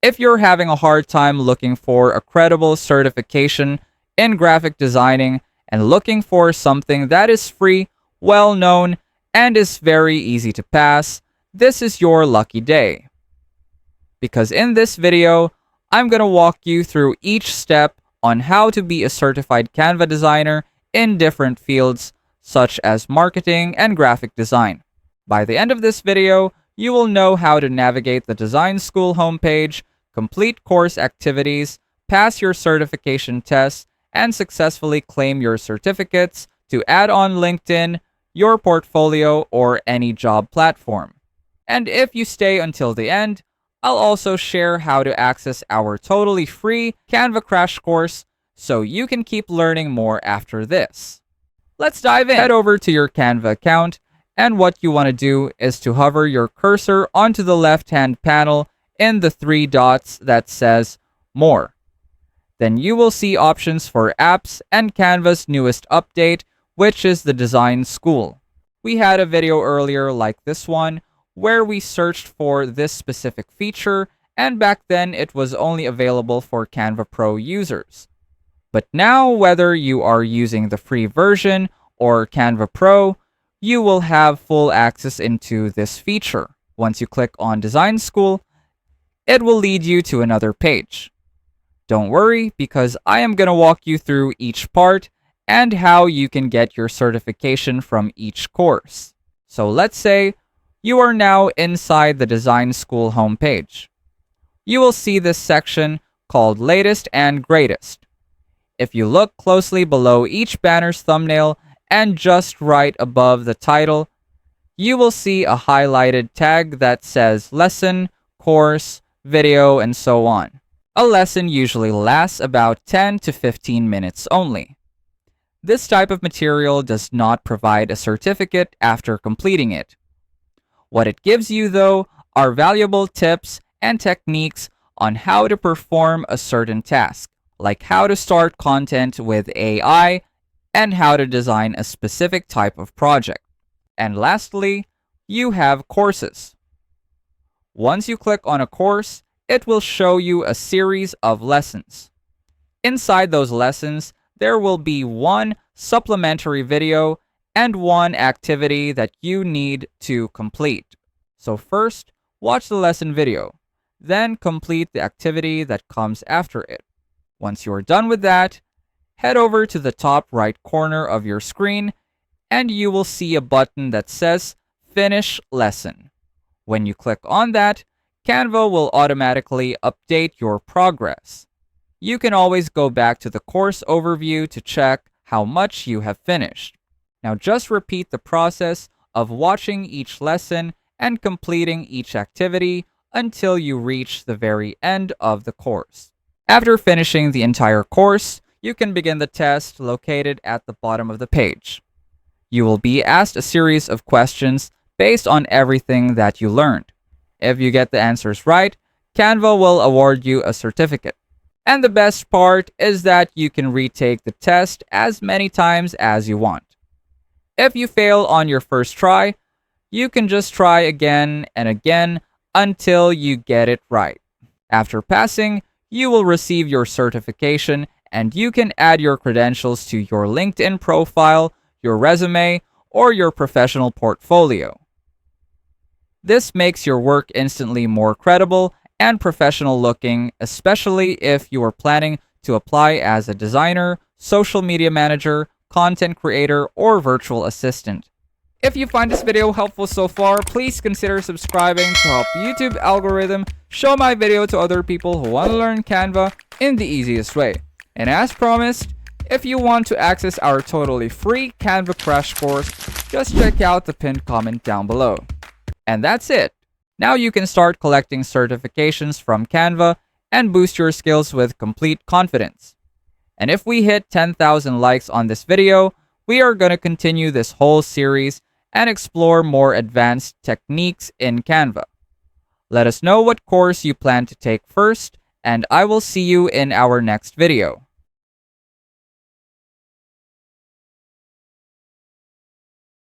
If you're having a hard time looking for a credible certification in graphic designing and looking for something that is free, well known, and is very easy to pass, this is your lucky day. Because in this video, I'm going to walk you through each step on how to be a certified Canva designer in different fields such as marketing and graphic design. By the end of this video, you will know how to navigate the design school homepage, complete course activities, pass your certification tests, and successfully claim your certificates to add on LinkedIn, your portfolio, or any job platform. And if you stay until the end, I'll also share how to access our totally free Canva crash course so you can keep learning more after this. Let's dive in. Head over to your Canva account, and what you want to do is to hover your cursor onto the left-hand panel in the three dots that says More. Then you will see options for apps and Canva's newest update, which is the Design School. We had a video earlier like this one where we searched for this specific feature, and back then it was only available for Canva Pro users. But now, whether you are using the free version or Canva Pro, you will have full access into this feature. Once you click on Design School, it will lead you to another page. Don't worry, because I am going to walk you through each part and how you can get your certification from each course. So let's say you are now inside the Design School homepage. You will see this section called Latest and Greatest. If you look closely below each banner's thumbnail and just right above the title, you will see a highlighted tag that says Lesson, Course, Video, and so on. A lesson usually lasts about 10 to 15 minutes only. This type of material does not provide a certificate after completing it. What it gives you, though, are valuable tips and techniques on how to perform a certain task, like how to start content with AI and how to design a specific type of project. And lastly, you have courses. Once you click on a course, it will show you a series of lessons. Inside those lessons, there will be one supplementary video and one activity that you need to complete. So first, watch the lesson video, then complete the activity that comes after it. Once you're done with that, head over to the top right corner of your screen and you will see a button that says Finish Lesson. When you click on that, Canva will automatically update your progress. You can always go back to the course overview to check how much you have finished. Now just repeat the process of watching each lesson and completing each activity until you reach the very end of the course. After finishing the entire course, you can begin the test located at the bottom of the page. You will be asked a series of questions based on everything that you learned. If you get the answers right, Canva will award you a certificate. And the best part is that you can retake the test as many times as you want. If you fail on your first try, you can just try again and again until you get it right. After passing, you will receive your certification and you can add your credentials to your LinkedIn profile, your resume, or your professional portfolio. This makes your work instantly more credible and professional looking, especially if you are planning to apply as a designer, social media manager, content creator, or virtual assistant. If you find this video helpful so far, please consider subscribing to help YouTube algorithm show my video to other people who want to learn Canva in the easiest way. And as promised, if you want to access our totally free Canva crash course, just check out the pinned comment down below. And that's it. Now you can start collecting certifications from Canva and boost your skills with complete confidence. And if we hit 10,000 likes on this video, we are going to continue this whole series and explore more advanced techniques in Canva. Let us know what course you plan to take first, and I will see you in our next video.